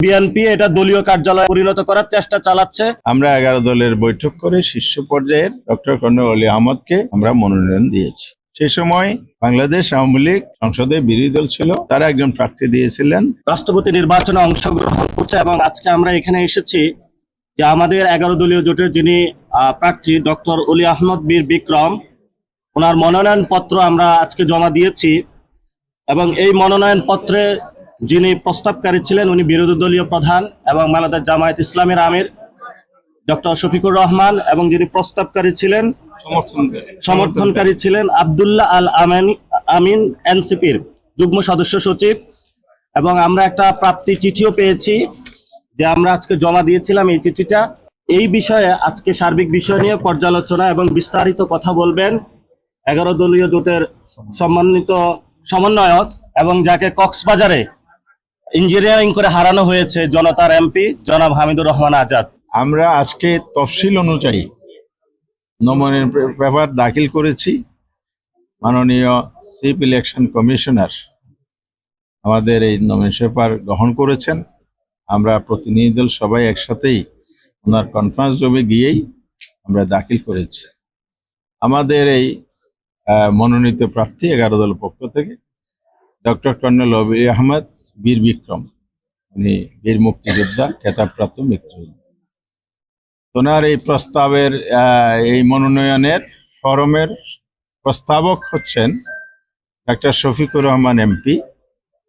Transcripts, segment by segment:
BNP এটা দলীয় কার্যালয়ে পরিণত করার চেষ্টা চালাচ্ছে। আমরা 11 দলের বৈঠক করে শীর্ষ পর্যায়ের ডক্টর কর্নেল অলি আহমদকে আমরা মনোনয়ন দিয়েছি। সেই সময় বাংলাদেশ আওয়ামী লীগ সংসদে বিরোধী দল ছিল, তারা একজন প্রার্থী দিয়েছিলেন। রাষ্ট্রপতি নির্বাচনে অংশগ্রহণ করছে এবং আজকে আমরা এখানে এসেছি যে আমাদের 11 দলীয় জোটের যিনি প্রার্থী ডক্টর অলি আহমদ বীর বিক্রম, ওনার মনোনয়ন পত্র আমরা আজকে জমা দিয়েছি এবং এই মনোনয়ন পত্রে যিনি প্রস্তাবকারী ছিলেন উনি বিরোধী দলীয় প্রধান এবং বাংলাদেশ জামায়াত ইসলামের আমির ডক্টর শফিকুর রহমান এবং যিনি প্রস্তাবকারী ছিলেন সমর্থনকারী ছিলেন আব্দুল্লাহ আল আমিন এনসিপির যুগ্ম সদস্য সচিব। এবং আমরা একটা প্রাপ্তি চিঠিও পেয়েছি যে আমরা আজকে জমা দিয়েছিলাম এই চিঠিটা। এই বিষয়ে আজকে সার্বিক বিষয় নিয়ে পর্যালোচনা এবং বিস্তারিত কথা বলবেন 11 দলীয় জোটের সম্মানিত সমন্বয়ক এবং যাকে কক্সবাজারে ইঞ্জিনিয়ারিং করে হারানো হয়েছে জনতার এমপি জনাব হামিদুর রহমান আজাদ। আমরা আজকে তফসিল অনুযায়ী নমনীয় পেপার দাখিল করেছি। মাননীয় চিফ ইলেকশন কমিশনার আমাদের এই নমনীয় পেপার গ্রহণ করেছেন। আমরা প্রতিনিধি দল সবাই একসাথেই ওনার কনফারেন্স রুমে গিয়েই আমরা দাখিল করেছি। আমাদের এই মনোনীত প্রার্থী 11 দলের পক্ষ থেকে ডক্টর কর্নেল অলি আহমদ বীর বিক্রম, উনি বীর মুক্তিযোদ্ধা, খেতাবপ্রাপ্ত মুক্তিযোদ্ধা। ওনার এই প্রস্তাবের এই মনোনয়নের ফরমের প্রস্তাবক হচ্ছেন ডাক্তার শফিকুর রহমান এমপি,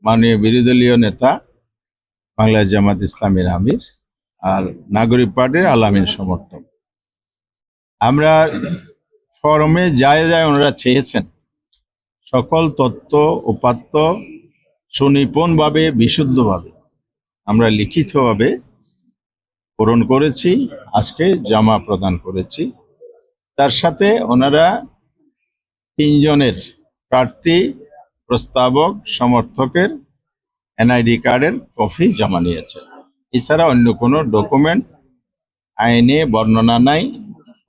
মাননীয় বিরোধী দলীয় নেতা, বাংলাদেশ জামায়াত ইসলামের আমির আর নাগরিক পার্টির আলামিন সমর্থক। আমরা ফরমে যায় ওনারা চেয়েছেন সকল তথ্য উপাত্ত সুনিপুণভাবে বিশুদ্ধভাবে আমরা লিখিতভাবে পূরণ করেছি, আজকে জমা প্রদান করেছি। তার সাথে ওনারা 3 জনের প্রার্থী, প্রস্তাবক, সমর্থকের এনআইডি কার্ডের কপি জমা নিয়েছেন। এছাড়া অন্য কোনো ডকুমেন্ট আইনে বর্ণনা নাই,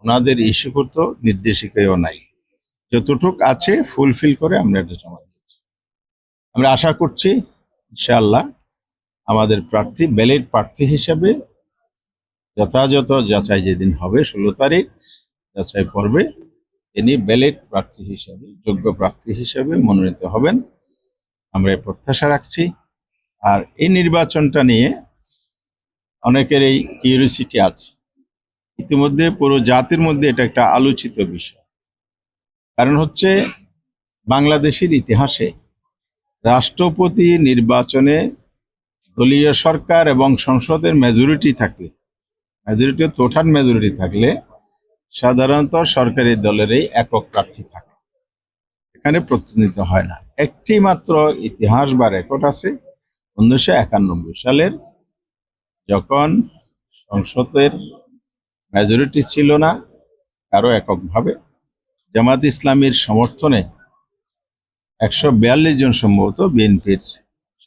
ওনাদের ইস্যুকৃত নির্দেশিকাও নাই। যতটুক আছে ফুলফিল করে আমরা এটা জমা দিয়েছি। আমরা আশা করছি ইনশাআল্লাহ আমাদের প্রার্থী ব্যালিড প্রার্থী হিসেবে যথাযথ যাচাই যেদিন হবে 16 তারিখ যাচাই পর্বে তিনি ব্যালিড প্রার্থী হিসেবে, যোগ্য প্রার্থী হিসেবে মনোনীত হবেন, আমরা এই প্রত্যাশা রাখছি। আর এই নির্বাচনটা নিয়ে অনেকের এই কিউরিওসিটি আছে, ইতিমধ্যে পুরো জাতির মধ্যে এটা একটা আলোচিত বিষয়। কারণ হচ্ছে বাংলাদেশের ইতিহাসে রাষ্ট্রপতি নির্বাচনে দলীয় সরকার এবং সংসদের মেজরিটি থাকলে, মেজরিটি টোটাল মেজরিটি থাকলে সাধারণত সরকারি দলেরই একক প্রার্থী থাকে, এখানে প্রতিনিধিত্ব হয় না। একটি মাত্র ইতিহাস বা রেকর্ড আছে 1991 সালের, যখন সংসদের মেজরিটি ছিল না কারো এককভাবে, জামাত ইসলামীর সমর্থনে 142 জন সম্ভবত বিএনপির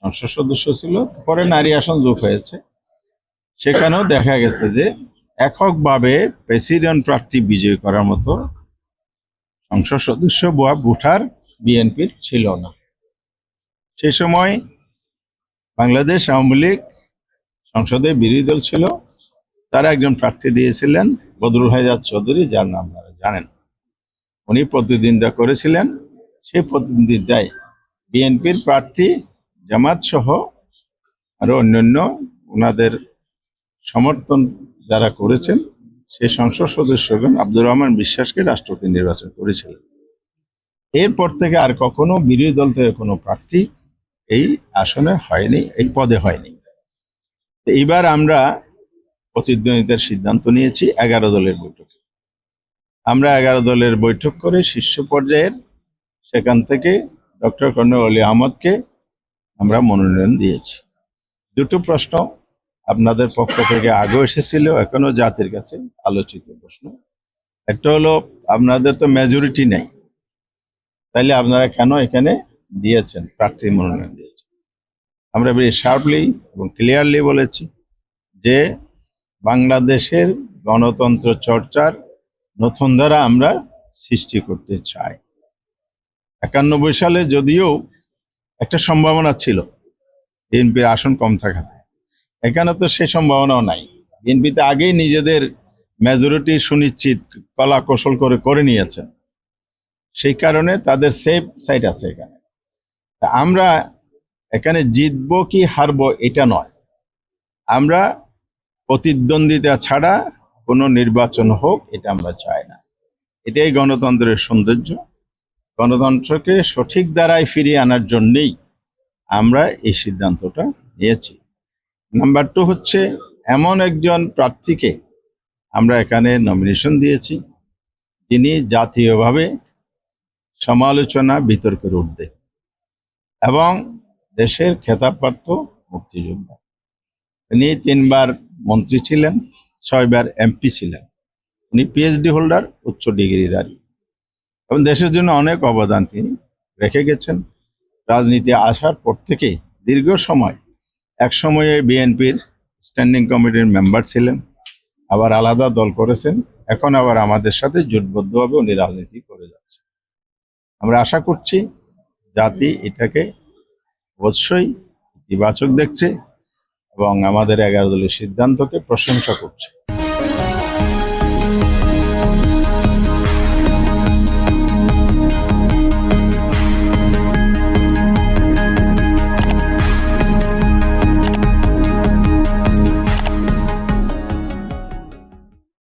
সংসদ সদস্য ছিল, পরে নারী আসন যোগ হয়েছে। সেখানেও দেখা গেছে যে এককভাবে প্রেসিডেন্ট প্রার্থী বিজয় করার মতো সংসদ সদস্য বা ভোটার বিএনপির ছিল না। সেই সময় বাংলাদেশ আওয়ামী লীগ সংসদে বিরোধী দল ছিল, তারা একজন প্রার্থী দিয়েছিলেন বদরুল হায়দার চৌধুরী, যার নাম আপনারা জানেন। উনি প্রতিদ্বন্দ্বিতা করেছিলেন, সেই প্রতিদ্বন্দ্বিতায় বিএনপির প্রার্থী জামাত সহ আরো অন্যান্য ওনাদের সমর্থন যারা করেছেন সেই সংসদ সদস্যগণ আব্দুর রহমান বিশ্বাসকে রাষ্ট্রপতি নির্বাচন করেছিলেন। এরপর থেকে আর কখনো বিরোধী দল থেকে কোনো প্রার্থী এই আসনে হয়নি, এই পদে হয়নি। এইবার আমরা প্রতিদ্বন্দ্বিতার সিদ্ধান্ত নিয়েছি 11 দলের বৈঠকে। আমরা 11 দলের বৈঠক করে শীর্ষ পর্যায়ের সেখান থেকে ডক্টর কর্নেল অলি আহমদকে আমরা মনোনয়ন দিয়েছি। দুটো প্রশ্ন আপনাদের পক্ষ থেকে আগেও এসেছিল, এখনো জাতির কাছে আলোচিত প্রশ্ন। একটা হলো আপনাদের তো মেজরিটি নেই, তাইলে আপনারা কেন এখানে দিয়েছেন, প্রার্থী মনোনয়ন দিয়েছেন? আমরা বেশ শার্পলি এবং ক্লিয়ারলি বলেছি যে বাংলাদেশের গণতন্ত্র চর্চার নতুন ধারা আমরা সৃষ্টি করতে চাই। 91 সালে যদিও একটা সম্ভাবনা ছিল বিএনপির আসন কম থাকাতে, এখানে তো সে সম্ভাবনাও নাই। বিএনপিতে আগেই নিজেদের মেজরিটি সুনিশ্চিত কলা কৌশল করে নিয়েছেন, সেই কারণে তাদের সেফ সাইড আছে এখানে। তা আমরা এখানে জিতবো কি হারবো এটা নয়, আমরা প্রতিদ্বন্দ্বিতা ছাড়া কোনো নির্বাচন হোক এটা আমরা চাই না। এটাই গণতন্ত্রের সৌন্দর্য। গণতন্ত্রকে সঠিক দ্বারায় ফিরিয়ে আনার জন্যেই আমরা এই সিদ্ধান্তটা নিয়েছি। নাম্বার 2 হচ্ছে, এমন একজন প্রার্থীকে আমরা এখানে নমিনেশন দিয়েছি যিনি জাতীয়ভাবে সমালোচনা বিতর্কের ঊর্ধ্বে এবং দেশের খেতাবপ্রাপ্ত মুক্তিযোদ্ধা। উনি 3 বার মন্ত্রী ছিলেন, 6 বার এমপি ছিলেন। উনি পিএইচডি হোল্ডার, উচ্চ ডিগ্রিধারী, এবং দেশের জন্য অনেক অবদান তিনি রেখে গেছেন। রাজনীতি আসার পর থেকে দীর্ঘ সময়, এক সময়ে বিএনপির স্ট্যান্ডিং কমিটির মেম্বার ছিলেন, আবার আলাদা দল করেছেন, এখন আবার আমাদের সাথে জোটবদ্ধভাবে উনি রাজনীতি করে যাচ্ছেন। আমরা আশা করছি জাতি এটাকে অবশ্যই ইতিবাচক দেখছে এবং আমাদের 11 দলের সিদ্ধান্তকে প্রশংসা করছে।